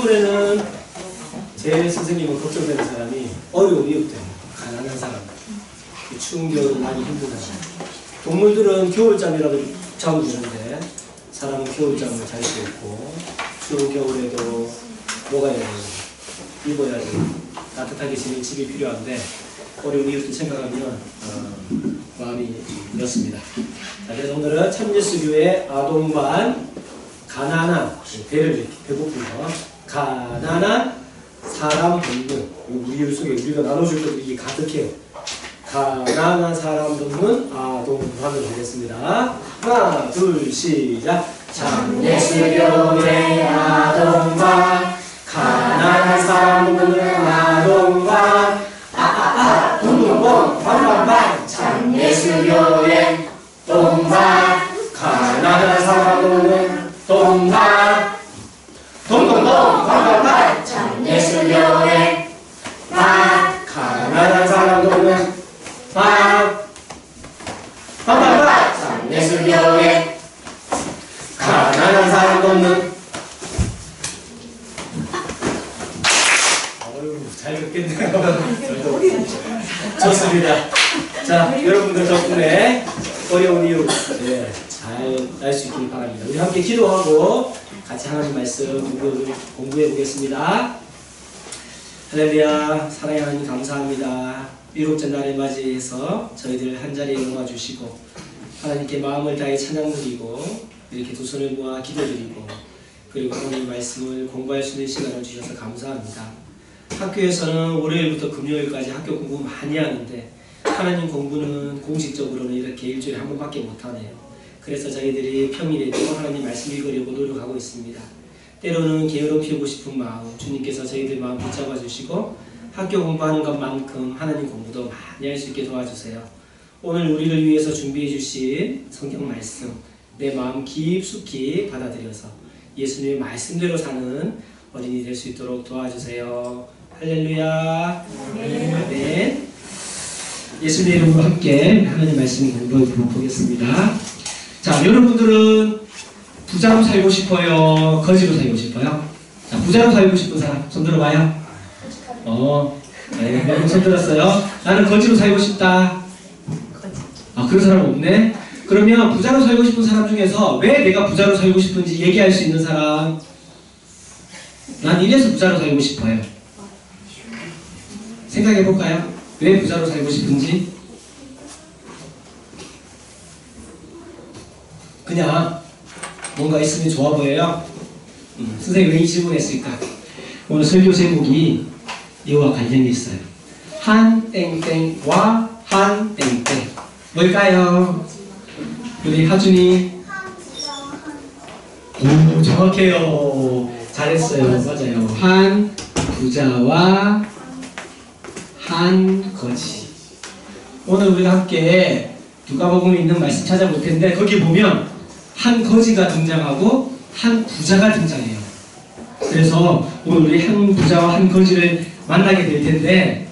겨울에는 제 선생님은 걱정되는 사람이 어려운 이웃 때문에 가난한 사람, 추운 겨울은 많이 힘든 사람. 동물들은 겨울잠이라도 자고 주는데 사람은 겨울잠을 잘 수 없고 추운 겨울에도 먹어야 되고 입어야 되고 따뜻하게 지낼 집이 필요한데 어려운 이웃을 생각하면 마음이 이렇습니다. 자, 그래서 오늘은 참예수교회 아동반 가난한 배를 이렇게 배고픈 거 가난한 사람 돕는 우리 이웃 속에 우리가 나눠줄 것들이 가득해요. 가난한 사람 돕는 아동반을 하겠습니다. 하나 둘 시작. 참예수교회 아동반 가난한 사람 돕는 아동반 둥둥동 반반반 참예수교회 동반 가난한 사람 돕는 동반 동동동 반반반 참예수교회 반 가난한 사람 돕는 반 반반반 참예수교회 가난한 사람 돕는 잘 듣겠네요. 좋습니다. 자, 여러분들 덕분에 어려운 이유 잘 알 수 있길 바랍니다. 우리 함께 기도하고 같이 하나님 말씀 공부해 보겠습니다. 할렐루야. 사랑의 하나님 감사합니다. 일곱째 날을 맞이해서 저희들 한자리에 모아주시고 하나님께 마음을 다해 찬양 드리고 이렇게 두 손을 모아 기도드리고 그리고 하나님 말씀을 공부할 수 있는 시간을 주셔서 감사합니다. 학교에서는 월요일부터 금요일까지 학교 공부 많이 하는데 하나님 공부는 공식적으로는 이렇게 일주일에 한 번밖에 못하네요. 그래서 저희들이 평일에도 하나님 말씀 읽으려고 노력하고 있습니다. 때로는 게으름 피우고 싶은 마음 주님께서 저희들 마음 붙잡아 주시고 학교 공부하는 것만큼 하나님 공부도 많이 할 수 있게 도와주세요. 오늘 우리를 위해서 준비해 주신 성경 말씀 내 마음 깊숙이 받아들여서 예수님의 말씀대로 사는 어린이 될 수 있도록 도와주세요. 할렐루야. 아멘. 예수님의 이름으로 함께 하나님 말씀 공부해 보겠습니다. 자, 여러분들은 부자로 살고 싶어요? 거지로 살고 싶어요? 자, 부자로 살고 싶은 사람 손 들어봐요. 네, 몇 손 들었어요? 나는 거지로 살고 싶다. 그런 사람 없네? 그러면 부자로 살고 싶은 사람 중에서 왜 내가 부자로 살고 싶은지 얘기할 수 있는 사람? 난 이래서 부자로 살고 싶어요. 생각해 볼까요? 왜 부자로 살고 싶은지? 그냥 뭔가 있으면 좋아 보여요? 선생님 왜 이 질문했을까? 오늘 설교 제목이 이와 관련이 있어요. 한 땡땡과 한 땡땡 뭘까요? 우리 하준이 오 정확해요. 잘했어요. 맞아요. 한 부자와 한 거지. 오늘 우리가 함께 누가복음에 있는 말씀 찾아볼 텐데 거기 보면 한 거지가 등장하고 한 부자가 등장해요. 그래서 오늘 우리 한 부자와 한 거지를 만나게 될 텐데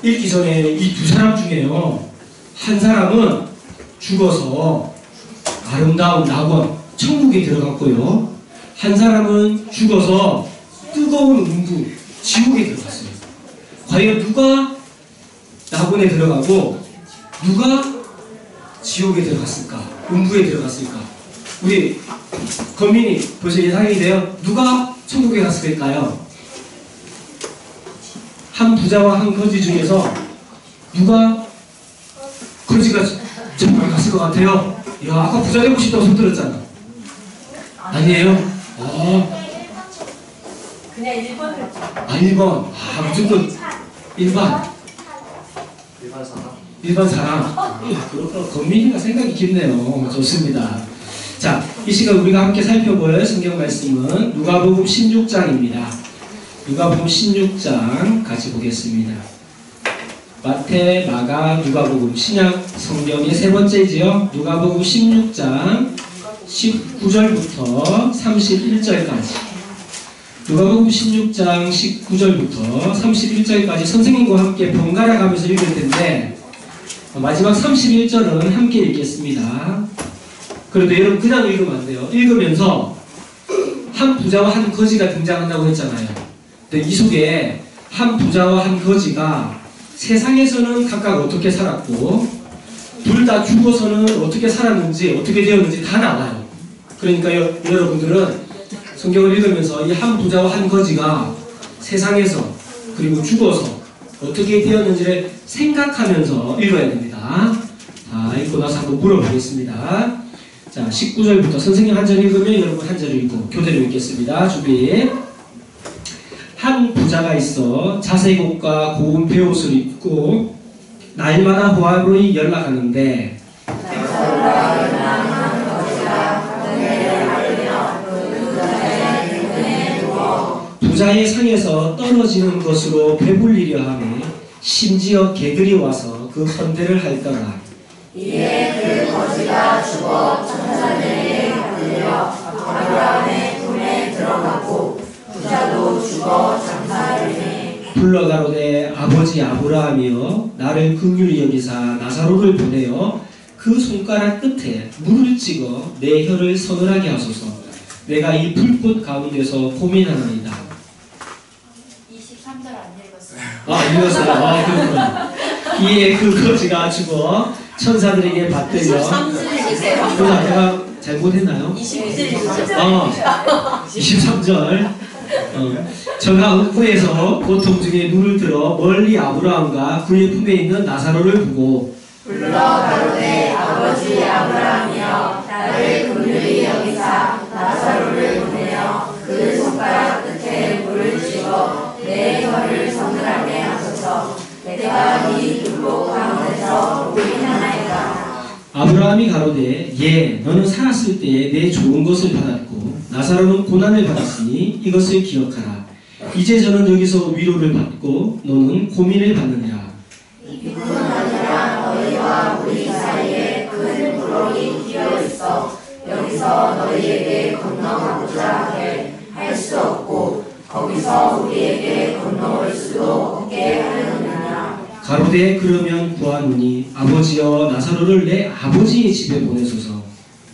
읽기 전에 이 두 사람 중에요. 한 사람은 죽어서 아름다운 낙원 천국에 들어갔고요. 한 사람은 죽어서 뜨거운 음부 지옥에 들어갔어요. 과연 누가 낙원에 들어가고 누가 지옥에 들어갔을까? 음부에 들어갔을까? 우리 건민이 벌써 예상이 돼요? 누가 천국에 갔을까요? 한 부자와 한 거지 중에서 누가 거지가 천국에 갔을 것 같아요? 야, 아까 부자 되고 싶다고 손 들었잖아. 아니에요? 그냥 1번을 1번. 무조건 1번. 일반 사람. 그렇구나. 건민이가 생각이 깊네요. 좋습니다. 자, 이 시간 우리가 함께 살펴볼 성경 말씀은 누가복음 16장입니다. 누가복음 16장 같이 보겠습니다. 마태, 마가, 누가복음 신약 성경의 세 번째이지요. 누가복음 16장 19절부터 31절까지. 누가복음 16장 19절부터 31절까지 선생님과 함께 번갈아 가면서 읽을 텐데 마지막 31절은 함께 읽겠습니다. 그런데 여러분 그냥 읽으면 안 돼요. 읽으면서 한 부자와 한 거지가 등장한다고 했잖아요. 근데 이 속에 한 부자와 한 거지가 세상에서는 각각 어떻게 살았고 둘 다 죽어서는 어떻게 살았는지 어떻게 되었는지 다 나와요. 그러니까 여러분들은 성경을 읽으면서 이 한 부자와 한 거지가 세상에서 그리고 죽어서 어떻게 되었는지를 생각하면서 읽어야 됩니다. 자, 읽고 나서 한번 물어보겠습니다. 자, 19절부터 선생님 한 절 읽으면 여러분 한 절 읽고 교대로 읽겠습니다. 준비. 한 부자가 있어 자색 옷과 고운 베옷을 입고 날마다 호화로이 연락하는데 부자의 상에서 떨어지는 것으로 배불리려 하며 심지어 개들이 와서 그 헌대를 할더라. 이에 그 거지가 죽어 천사들에게 끌려 아브라함의 품에 들어가고 부자도 죽어 장사되니 불러 가로되 아버지 아브라함이여 나를 긍휼히 여기사 나사로를 보내어 그 손가락 끝에 물을 찍어 내 혀를 서늘하게 하소서. 내가 이 불꽃 가운데서 고민하나이다. 23절 안 읽었어요. 읽었어요. 그렇구나. 이에 그 거지가 죽어 천사들에게 받들려 23절이세요? 제가 잘못했나요? 23절 저가 읍구에서 고통 중에 눈을 들어 멀리 아브라함과 그의 품에 있는 나사로를 보고 불러 가로되 아버지 아브라함이여 나를 긍휼히 여기사 나사로를 보내어 그 손가락 끝에 물을 찍어 내 혀를 서늘하게 하소서. 내가 이 불꽃 가운데서 고민하나이다. 아브라함이 가로되 예 너는 살았을 때에 내 좋은 것을 받았고 나사로는 고난을 받았으니 이것을 기억하라. 이제 저는 여기서 위로를 받고 너는 고민을 받느니라. 이뿐 아니라 너희와 우리 사이에 큰 구렁이 끼어 있어 여기서 너희에게 건너가고자 할 수 없고 거기서 우리에게 건너올 수도 없게 하려느냐. 가로되 그러면 구하노니 아버지여 나사로를 내 아버지의 집에 보내소서.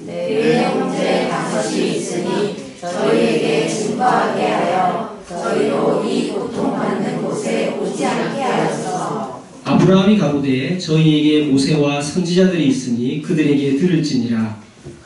내 형제 5이 있으니 저희에게 증거하게 하여 저희로 이 고통받는 곳에 오지 않게 하소서. 아브라함이 가로되 저희에게 모세와 선지자들이 있으니 그들에게 들을지니라.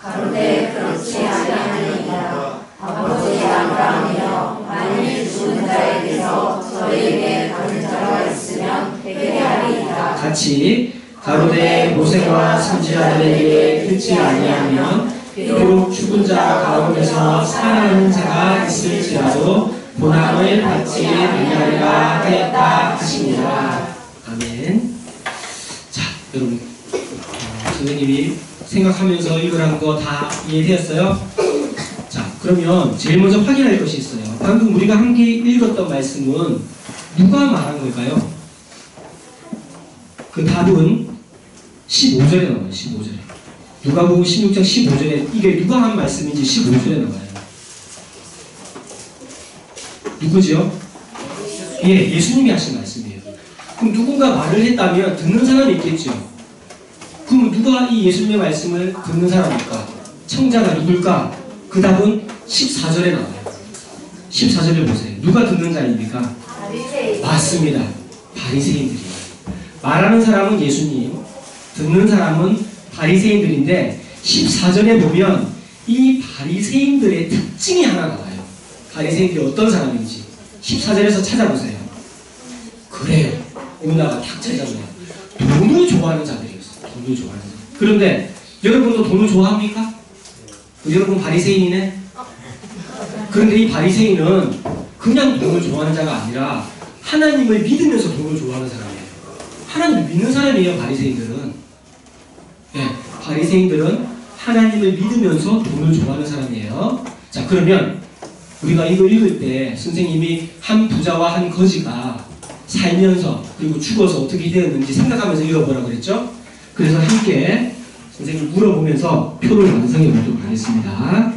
가로되 그렇지 아니하니이다. 아버지 아브라함이여 만일 죽은 자에게서 저희에게 가는 자가 있으면 되게 하리이다. 같이 가로되 모세와 선지자들에게 듣지 아니하면 비록 죽은 자 가운데서 살아나는 자가 있을지라도 고난을 받지 아니하리라 하였다 하시니라. 아멘. 자, 여러분 선생님이 생각하면서 읽으라는 거 다 이해되었어요? 자, 그러면 제일 먼저 확인할 것이 있어요. 방금 우리가 함께 읽었던 말씀은 누가 말한 걸까요? 그 답은 15절에 나와요. 15절에. 누가복음 16장 15절에 이게 누가 한 말씀인지 15절에 나와요. 누구지요? 예, 예수님이 하신 말씀이에요. 그럼 누군가 말을 했다면 듣는 사람이 있겠죠. 그럼 누가 이 예수님의 말씀을 듣는 사람일까? 청자가 누굴까? 그 답은 14절에 나와요. 14절을 보세요. 누가 듣는 자입니까? 맞습니다. 바리새인들이에요. 말하는 사람은 예수님, 듣는 사람은 바리새인들인데 14절에 보면 이 바리새인들의 특징이 하나 나와요. 바리새인들이 어떤 사람인지 14절에서 찾아보세요. 그래요. 문화가 탁 찾아보네요. 돈을 좋아하는 자들이었어요. 돈을 좋아하는 자들. 그런데 여러분도 돈을 좋아합니까? 여러분 바리새인이네? 그런데 이 바리새인은 그냥 돈을 좋아하는 자가 아니라 하나님을 믿으면서 돈을 좋아하는 사람이에요. 하나님을 믿는 사람이에요. 바리새인들은. 네, 바리새인들은 하나님을 믿으면서 돈을 좋아하는 사람이에요. 자, 그러면 우리가 이거 읽을 때 선생님이 한 부자와 한 거지가 살면서 그리고 죽어서 어떻게 되었는지 생각하면서 읽어보라고 그랬죠? 그래서 함께 선생님 물어보면서 표를 완성해 보도록 하겠습니다.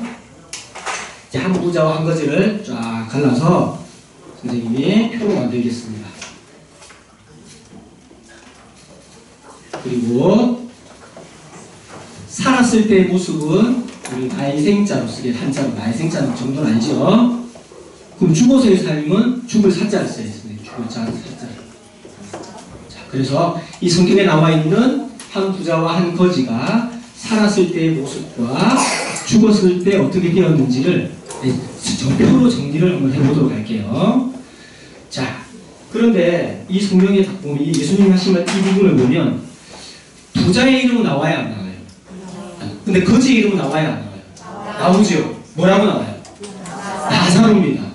이제 한 부자와 한 거지를 쫙 갈라서 선생님이 표로 만들겠습니다. 그리고 살았을 때의 모습은 우리 날생자로 쓰게 한자로 날생자 정도는 아니죠. 그럼 죽어서의 삶은 죽을 사자를 써야 했습니다. 죽을 자 사자. 자, 그래서 이 성경에 나와 있는 한 부자와 한 거지가 살았을 때의 모습과 죽었을 때 어떻게 되었는지를 표로 정리를 한번 해보도록 할게요. 자, 그런데 이 성경에 보면 이 예수님이 하신 이 부분을 보면 부자의 이름은 나와야 안 나와요? 근데 거지의 이름은 나와야 안 나와요? 나오죠. 뭐라고 나와요? 나사로입니다.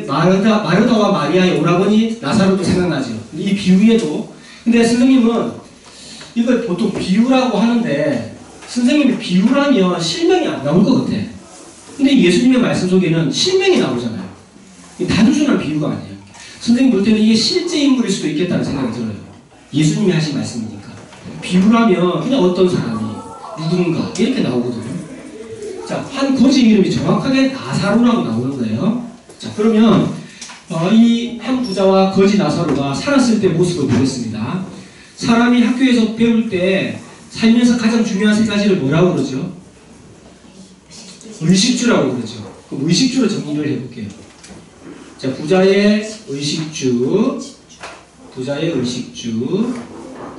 마르다와 마리아의 오라버니 나사로도 생각나죠. 이 비유에도. 근데 선생님은 이걸 보통 비유라고 하는데 선생님이 비유라면 실명이 안 나올 것 같아. 근데 예수님의 말씀 속에는 실명이 나오잖아요. 단순한 비유가 아니에요. 선생님 볼 때는 이게 실제 인물일 수도 있겠다는 생각이 들어요. 예수님이 하신 말씀이니까. 비유라면 그냥 어떤 사람이 누군가 이렇게 나오거든요. 자, 한 거지 이름이 정확하게 나사로라고 나오는 거예요. 자, 그러면 이 한 부자와 거지 나사로가 살았을 때 모습을 보겠습니다. 사람이 학교에서 배울 때 살면서 가장 중요한 세 가지를 뭐라고 그러죠? 의식주라고 그러죠. 그럼 의식주로 정리를 해볼게요. 자, 부자의 의식주,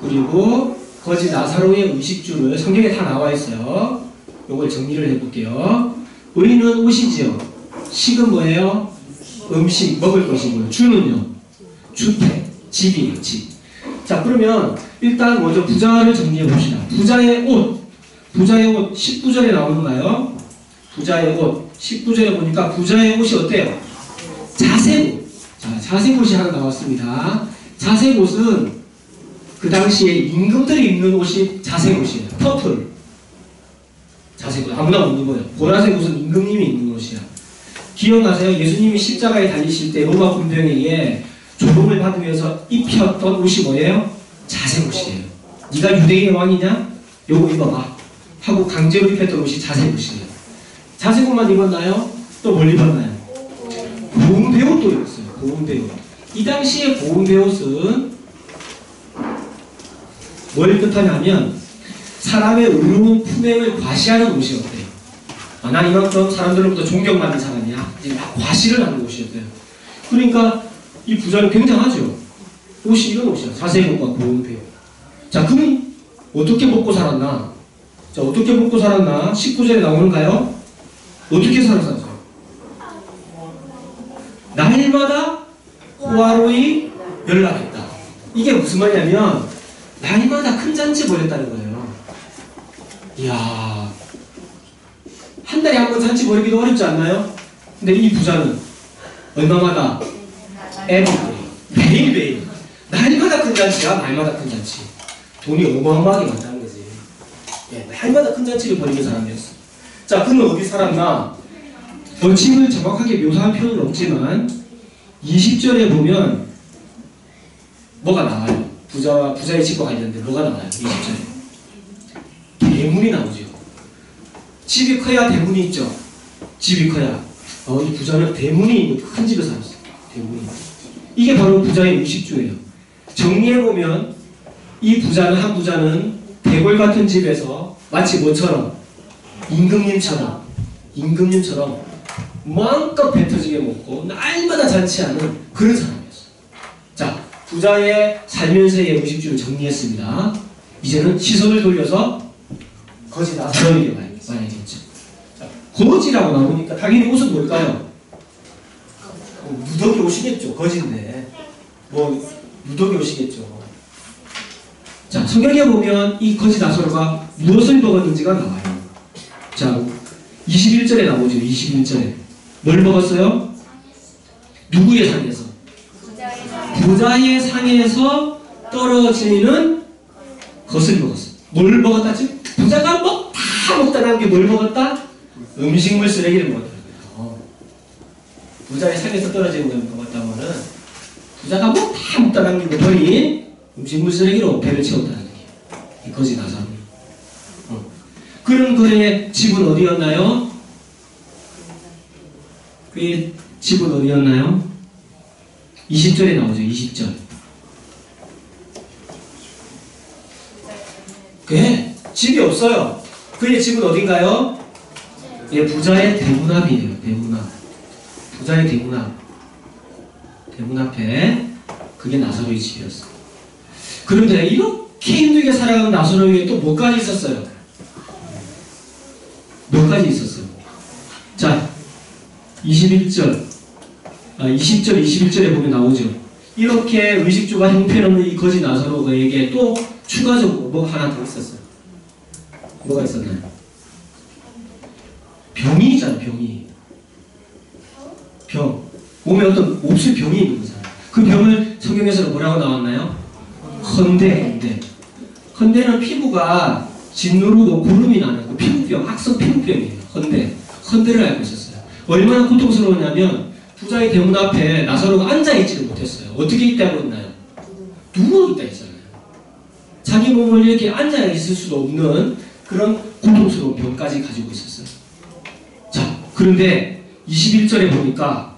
그리고 거지 나사로의 의식주를 성경에 다 나와 있어요. 요걸 정리를 해볼게요. 의는 옷이지요. 식은 뭐예요? 음식, 먹을 것이고요. 주는요? 주택, 집이에요, 집. 자, 그러면 일단 먼저 부자를 정리해 봅시다. 부자의 옷 19절에 나오는가요? 부자의 옷 19절에 보니까 부자의 옷이 어때요? 자색옷. 자, 자색옷이 하나 나왔습니다. 자색옷은 그 당시에 임금들이 입는 옷이 자색옷이에요. 퍼플. 자색옷. 아무나 못 입어요. 보라색 옷은 임금님이 입는 옷이야. 기억나세요? 예수님이 십자가에 달리실 때 로마 군병에게 조롱을 받으면서 입혔던 옷이 뭐예요? 자색옷이에요. 네가 유대인의 왕이냐? 요거 입어봐 하고 강제로 입혔던 옷이 자색옷이에요. 자색옷만 입었나요? 또 뭘 입었나요? 고운 베옷도 입었어요. 고운 베옷. 이 당시에 고운 베옷은 뭘 뜻하냐면 사람의 의로운 품행을 과시하는 옷이었대요. 난 이만큼 사람들로부터 존경받는 사람이야. 이제 막 과시를 하는 옷이었대요. 그러니까 이 부자는 굉장하죠. 옷이 이런 옷이야. 자색옷과 고운 베옷. 자, 그럼 어떻게 먹고 살았나? 자, 어떻게 먹고 살았나? 19절에 나오는가요? 어떻게 살았어요? 날마다 호화로이 연락했다. 이게 무슨 말이냐면 날마다 큰 잔치 벌였다는 거예요. 이야, 한 달에 한 번 잔치 벌이기도 어렵지 않나요? 근데 이 부자는 얼마마다? 매일매일 날마다 큰 잔치야. 날마다 큰 잔치. 돈이 어마어마하게 많다는 거지. 예, 날마다 큰 잔치를 벌이는 사람이었어. 자, 그는 어디 살았나? 원칙을 정확하게 묘사한 표현은 없지만 20절에 보면 뭐가 나와요? 부자의 집과 관련된 뭐가 나와요? 20절에 대문이 나오죠. 집이 커야 대문이 있죠. 집이 커야 이 부자는 대문이 있는 큰 집에 살았어요. 대문이. 이게 바로 부자의 의식주예요. 정리해보면 이 부자는 한 부자는 대궐 같은 집에서 마치 뭐처럼 임금님처럼 마음껏 배 터지게 먹고 날마다 잔치하는 그런 사람이었어요. 자, 부자의 살면서의 의식주를 정리했습니다. 이제는 시선을 돌려서 거지 나사로에게 와야겠죠. 자, 거지라고 나오니까 당연히 옷은 뭘까요? 무더기 옷이겠죠. 거지인데 무더기 옷이겠죠. 자, 성경에 보면 이 거지 나사로가 무엇을 먹었는지가 나와요. 자, 21절에 나오죠. 21절에 뭘 먹었어요? 누구의 상에서? 부자의 상에서 떨어지는 것을 먹었어요. 뭘 먹었다 지금? 부자가 다 먹다라는 게 뭘 먹었다? 음식물 쓰레기를 먹었다는 거예요. 부자의 상에서 떨어지는 걸 먹었다면은 부자가 다 먹다라는 게 버린 음식물 쓰레기로 배를 채웠다는 얘기예요. 이 거지 나사로. 그런 그의 집은 어디였나요? 그의 집은 어디였나요? 20절에 나오죠. 20절. 그게 집이 없어요. 그의 집은 어딘가요? 예, 부자의 대문 앞이에요. 대문 앞. 부자의 대문 앞. 대문 앞에 그게 나사로의 집이었어요. 그런데 이렇게 힘들게 살아가는 나사로에게 또 뭐까지 있었어요? 몇 가지 있었어요. 자, 20절, 21절에 보면 나오죠. 이렇게 의식주가 형편없는 이 거지 나사로에게 또 추가적으로 뭐 하나 더 있었어요. 뭐가 있었나요? 병이 있잖아요. 병이. 병. 몸에 어떤 몹쓸 병이 있는 거잖아요. 그 병을 성경에서는 뭐라고 나왔나요? 헌대. 헌대는 피부가 짓누르고 고름이 나는 그 피부병, 악성 피부병이에요. 헌대를 앓고 있었어요. 얼마나 고통스러웠냐면 부자의 대문 앞에 나사로가 앉아있지를 못했어요. 어떻게 있다고 했나요? 누워있다 했잖아요. 자기 몸을 이렇게 앉아있을 수도 없는 그런 고통스러운 병까지 가지고 있었어요. 자, 그런데 21절에 보니까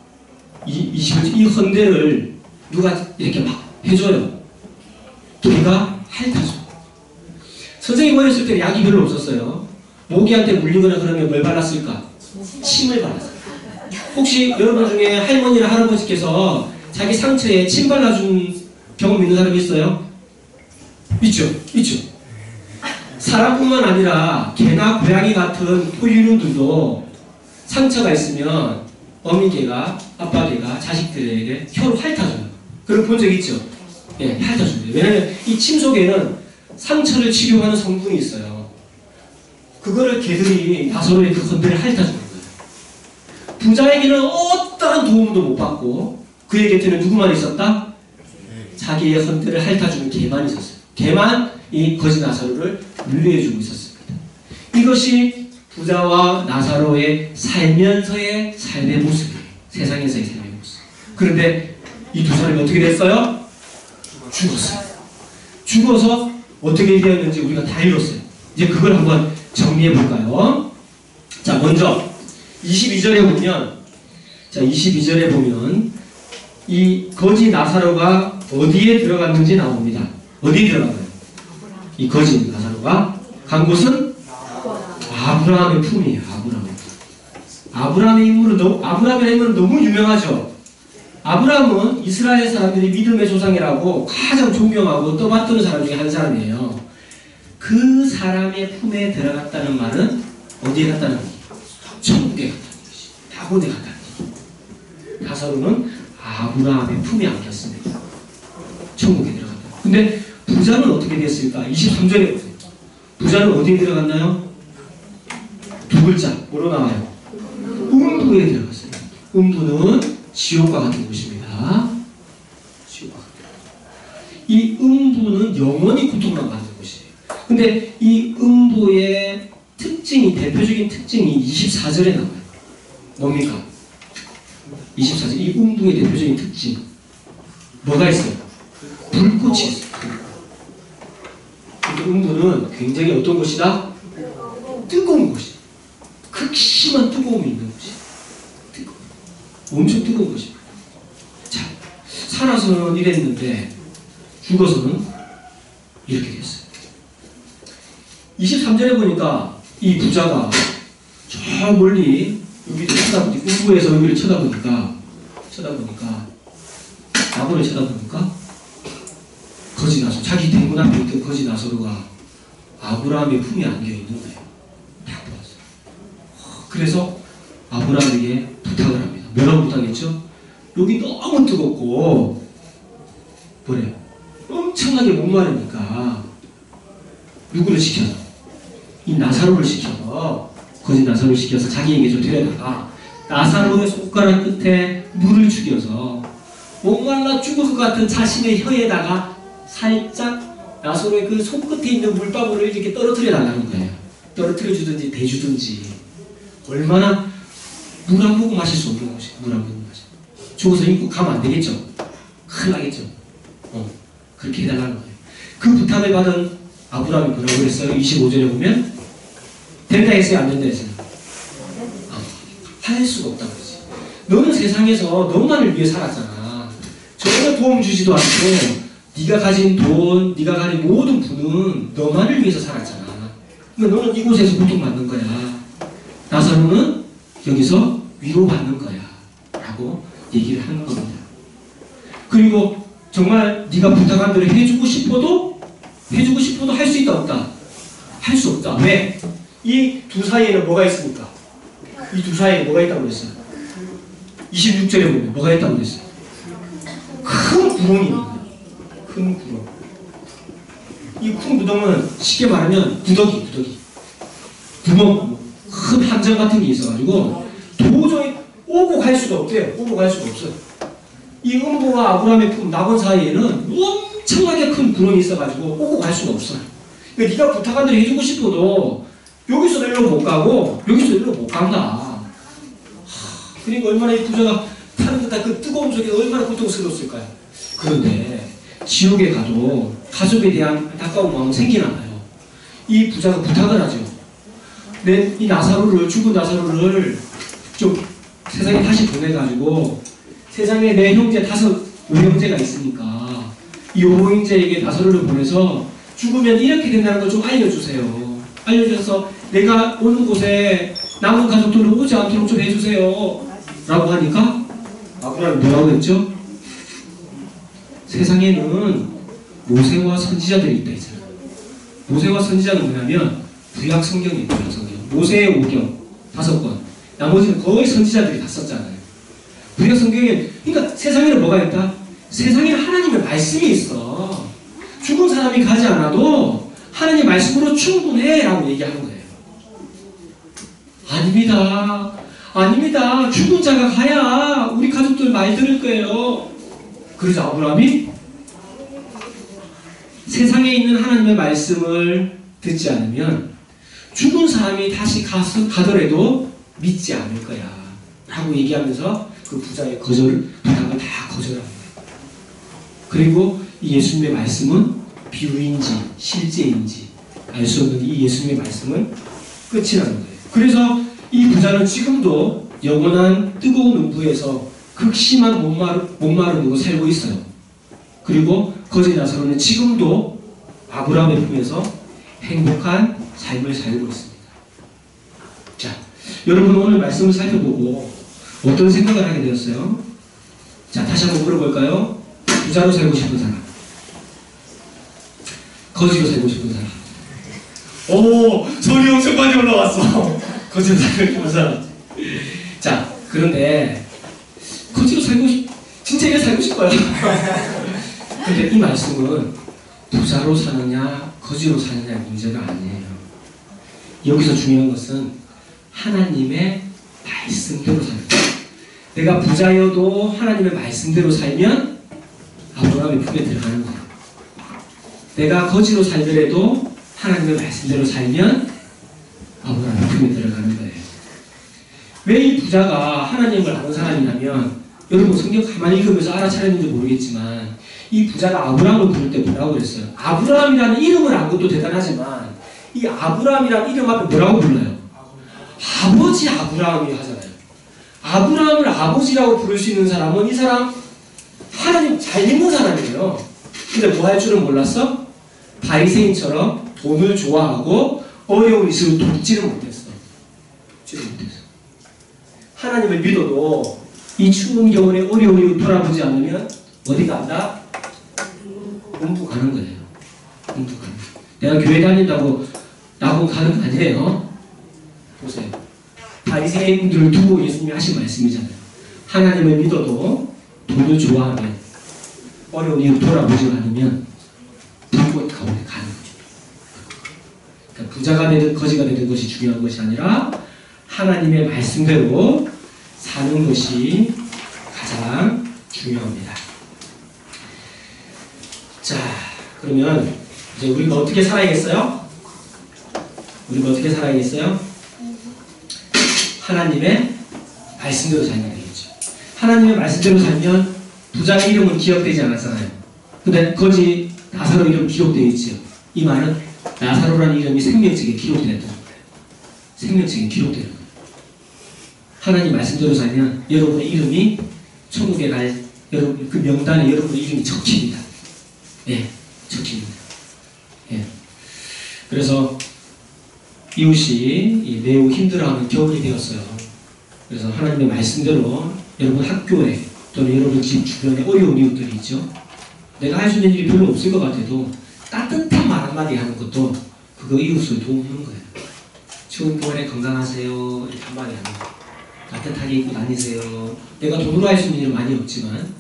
이 헌대를 누가 이렇게 막 해줘요. 걔가 핥아줘. 선생님 어렸을 때 약이 별로 없었어요. 모기한테 물리거나 그러면 뭘 발랐을까? 침을 발랐어요. 혹시 여러분 중에 할머니나 할아버지께서 자기 상처에 침 발라준 경험 있는 사람이 있어요? 있죠? 사람뿐만 아니라 개나 고양이 같은 포유류들도 상처가 있으면 어미개가, 아빠개가 자식들에게 혀로 핥아줘요. 그럼 본 적 있죠? 예, 핥아줍니다. 왜냐하면 이 침 속에는 상처를 치료하는 성분이 있어요. 그거를 개들이 나사로의 그 헌대를 핥아주는 거예요. 부자에게는 어떠한 도움도 못 받고 그의 곁에는 누구만 있었다? 자기의 헌대를 핥아주는 개만 있었어요. 개만 이 거지 나사로를 물리해주고 있었습니다. 이것이 부자와 나사로의 살면서의 삶의 모습이에요. 세상에서의 삶의 모습. 그런데 이 두 사람이 어떻게 됐어요? 죽었어요. 죽어서 어떻게 되었는지 우리가 다 읽었어요. 이제 그걸 한번 정리해 볼까요? 자, 먼저 22절에 보면 이 거지 나사로가 어디에 들어갔는지 나옵니다. 어디에 들어갔나요? 이 거지 나사로가 간 곳은 아브라함의 품이에요. 아브라함의 인물은 너무 유명하죠. 아브라함은 이스라엘 사람들이 믿음의 조상이라고 가장 존경하고 떠받드는 사람 중에 한 사람이에요. 그 사람의 품에 들어갔다는 말은 어디에 갔다는 거예요? 천국에 갔다는 것이. 낙원에 갔다는 거예요. 나사로는 아브라함의 품에 안겼습니다. 천국에 들어갔다. 근데 부자는 어떻게 됐을까? 23절에 보세요. 부자는 어디에 들어갔나요? 두 글자. 뭐로 나와요? 음부에 들어갔어요. 음부는 지옥과 같은 곳입니다. 지옥과 같은 곳. 이 음부는 영원히 고통만 받는 곳이에요. 근데 이 음부의 대표적인 특징이 24절에 나와요. 뭡니까? 24절. 이 음부의 대표적인 특징. 뭐가 있어요? 불꽃이 있어요. 음부는 굉장히 어떤 곳이다? 뜨거운 곳이에요. 극심한 뜨거움이 있는 곳이에요. 엄청 뜨거운 것입니다. 자, 살아서는 이랬는데 죽어서는 이렇게 됐어요. 23절에 보니까 이 부자가 저 멀리 여기를 쳐다보니까 음부에서 여기를 쳐다보니까 나무를 쳐다보니까 거지 나사로, 자기 대문 앞에 있던 거지 나사로가 아브라함의 품에 안겨 있는 거예요. 딱 보았어요. 그래서 아브라함에게 부탁을 합니다. 뭐라고 부탁했죠? 여기 너무 뜨겁고 뭐래요? 엄청나게 목마르니까 누구를 시켜서? 이 나사로를 시켜서 거지 나사로를 시켜서 자기에게 좀 데려다가 나사로의 손가락 끝에 물을 죽여서 목말라 죽을 것 같은 자신의 혀에다가 살짝 나사로의 그 손끝에 있는 물방울을 이렇게 떨어뜨려 달라는 거예요. 떨어뜨려 주든지 대주든지. 얼마나 물 한 모금 마실 수 없는 것이에요. 물 한 모금 마실. 죽어서 인국 가면 안 되겠죠? 큰일 나겠죠? 그렇게 해달라는 거예요. 그 부탁을 받은 아브라함이 뭐라고 그랬어요? 25절에 보면 된다 했어요? 안 된다 했어요? 할 수가 없다고 그러지. 너는 세상에서 너만을 위해 살았잖아. 전혀 도움 주지도 않고 네가 가진 돈, 네가 가진 모든 부는 너만을 위해서 살았잖아. 그러니까 너는 이곳에서 고통받는 거야. 나사로는 여기서 위로받는 거야. 라고 얘기를 하는 겁니다. 그리고 정말 네가 부탁한 대로 해주고 싶어도 할 수 있다 없다? 할 수 없다. 왜? 이 두 사이에는 뭐가 있습니까? 이 두 사이에 뭐가 있다고 그랬어요? 26절에 보면 뭐가 있다고 그랬어요? 큰 구덩이입니다. 큰 구덩이. 이 큰 구덩은 쉽게 말하면 구더기. 구멍, 큰 함정 같은 게 있어가지고 도저히 오고 갈 수가 없대요. 오고 갈 수가 없어요. 이 음부와 아브라함의 품 낙원 사이에는 엄청나게 큰 구멍이 있어가지고 오고 갈 수가 없어요. 그러니까 네가 부탁한 대로 해주고 싶어도 여기서 일로 못 가고 여기서 일로 못 간다. 그러니까 얼마나 이 부자가 타는 듯한 그 뜨거운 속에 얼마나 고통스러웠을까요? 그런데 지옥에 가도 가족에 대한 안타까운 마음은 생기나 봐요. 이 부자가 부탁을 하죠. 이 나사로를, 죽은 나사로를 좀 세상에 다시 보내가지고 세상에 내 형제 5 형제가 있으니까 이 형제에게 나사로를 보내서 죽으면 이렇게 된다는 걸 좀 알려주세요. 알려줘서 내가 오는 곳에 남은 가족들을 오지 않도록 좀 해주세요. 라고 하니까 아브라함이 뭐라고 했죠? 세상에는 모세와 선지자들이 있다 했잖아요. 모세와 선지자는 뭐냐면 구약 성경이에요. 구약 성경. 모세의 5경 5권. 나머지는 거의 선지자들이 다 썼잖아요. 구약 성경에 그러니까 세상에는 뭐가 있다? 세상에 하나님의 말씀이 있어. 죽은 사람이 가지 않아도 하나님 말씀으로 충분해 라고 얘기하는 거예요. 아닙니다. 죽은 자가 가야 우리 가족들 말 들을 거예요. 그래서 아브라함이 세상에 있는 하나님의 말씀을 듣지 않으면 죽은 사람이 다시 가더라도 믿지 않을 거야 라고 얘기하면서 그 부자의 부탁을 다 거절합니다. 그리고 이 예수님의 말씀은 비유인지 실제인지 알 수 없는 이 예수님의 말씀은 끝이 나는 거예요. 그래서 이 부자는 지금도 영원한 뜨거운 음부에서 극심한 목마름으로 살고 있어요. 그리고 거지 나사로는 지금도 아브라함의 품에서 행복한 삶을 살고 있습니다. 자, 여러분 오늘 말씀을 살펴보고 어떤 생각을 하게 되었어요? 자, 다시 한번 물어볼까요? 부자로 살고 싶은 사람, 거지로 살고 싶은 사람. 오, 소리 엄청 많이 올라왔어. 거지로 살고 싶은 사람. 자, 그런데 거지로 진짜 이게 살고 싶어요. 근데 이 말씀은 부자로 사느냐 거지로 사느냐 문제가 아니에요. 여기서 중요한 것은 하나님의 말씀대로 사는 거예요. 내가 부자여도 하나님의 말씀대로 살면 아브라함의 품에 들어가는 거예요. 내가 거지로 살더라도 하나님의 말씀대로 살면 아브라함의 품에 들어가는 거예요. 왜 이 부자가 하나님을 아는 사람이냐면 여러분 성경 가만히 읽으면서 알아차렸는지 모르겠지만 이 부자가 아브라함을 부를 때 뭐라고 그랬어요? 아브라함이라는 이름을 안 것도 대단하지만 이 아브라함이라는 이름 앞에 뭐라고 불러요? 아버지 아브라함이 하잖아요. 아브라함을 아버지라고 부를 수 있는 사람은 이 사람 하나님 잘 믿는 사람이에요. 근데 뭐 할 줄은 몰랐어? 바리새인처럼 돈을 좋아하고 어려운 일을 돕지를 못했어. 하나님을 믿어도 이 추운 겨울에 어려운 일을 돌아보지 않으면 어디 간다? 음부 가는 거예요. 음부 가는 거예요. 내가 교회 다닌다고 나고 가는 거 아니에요. 보세요. 바리새인들을 두고 예수님이 하신 말씀이잖아요. 하나님을 믿어도 돈을 좋아하면 어려운 일을 돌아보지 않으면 불꽃 가운데 가는 거죠. 그러니까 부자가 되든 거지가 되든 것이 중요한 것이 아니라 하나님의 말씀대로 사는 것이 가장 중요합니다. 자, 그러면 이제 우리가 어떻게 살아야겠어요? 하나님의 말씀대로 살면 되겠죠. 하나님의 말씀대로 살면 부자의 이름은 기억되지 않았잖아요. 근데 거지 나사로 이름 기록되어 있죠. 이 말은 나사로라는 이름이 생명책에 기록되었다는 거예요. 생명책에 기록되는 거예요. 하나님 말씀대로 살면 여러분의 이름이 천국에 갈 여러분 그 명단에 여러분의 이름이 적힙니다. 예, 적힙니다. 예. 그래서 이웃이 매우 힘들어하는 겨울이 되었어요. 그래서 하나님의 말씀대로 여러분 학교에 또는 여러분 집 주변에 어려운 이웃들이 있죠. 내가 할 수 있는 일이 별로 없을 것 같아도 따뜻한 말 한마디 하는 것도 그거 이웃을 도우는 거예요. 추운 겨울에 건강하세요 이렇게 한마디 하는 거. 따뜻하게 입고 다니세요. 내가 돈으로 할 수 있는 일은 많이 없지만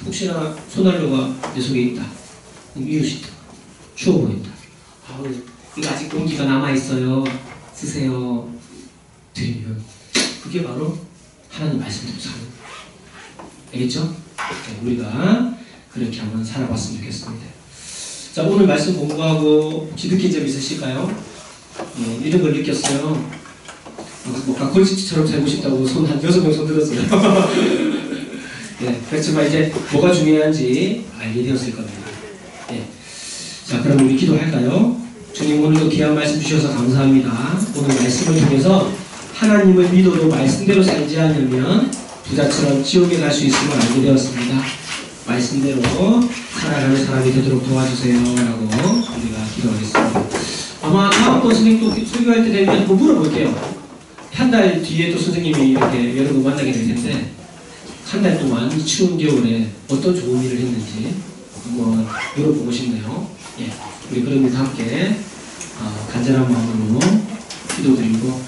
혹시나 소난료가 내 속에 있다. 이웃이 추워 보인다. 이거 아직 공기가 남아있어요. 쓰세요. 드리면 그게 바로 하나님 말씀대로 사는 거예요. 알겠죠? 네, 우리가 그렇게 한번 살아봤으면 좋겠습니다. 자, 오늘 말씀 공부하고 혹시 느낀 점 있으실까요? 이런 걸 느꼈어요. 가콜치처럼 살고 싶다고 손 한 6명 손 들었어요. 네, 그렇지만 이제 뭐가 중요한지 알게 되었을 겁니다. 네. 자, 그럼 우리 기도할까요? 주님, 오늘도 귀한 말씀 주셔서 감사합니다. 오늘 말씀을 통해서 하나님을 믿어도 말씀대로 살지 않으면 부자처럼 지옥에 갈 수 있음을 알게 되었습니다. 말씀대로 살아가는 사람이 되도록 도와주세요 라고 우리가 기도하겠습니다. 아마 다음번 선생님 또 설교할 때 되면 한번 물어볼게요. 한 달 뒤에 또 선생님이 이렇게 여러분 만나게 될 텐데 한 달 동안 이 추운 겨울에 어떤 좋은 일을 했는지 한번 물어보고 싶네요. 예, 우리 그러면 함께 간절한 마음으로 기도드리고